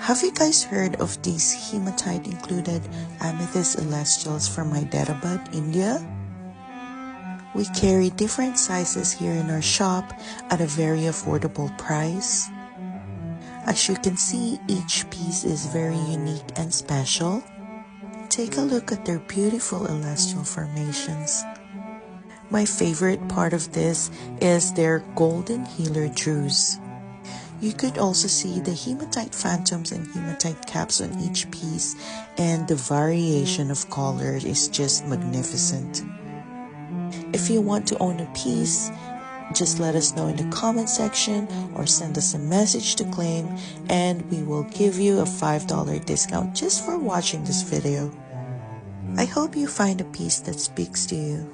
Have you guys heard of these hematite included amethyst celestials from Hyderabad, India? We carry different sizes here in our shop at a very affordable price. As you can see, each piece is very unique and special. Take a look at their beautiful celestial formations. My favorite part of this is their golden healer jewels. You could also see the hematite phantoms and hematite caps on each piece, and the variation of colors is just magnificent. If you want to own a piece, just let us know in the comment section or send us a message to claim, and we will give you a $5 discount just for watching this video. I hope you find a piece that speaks to you.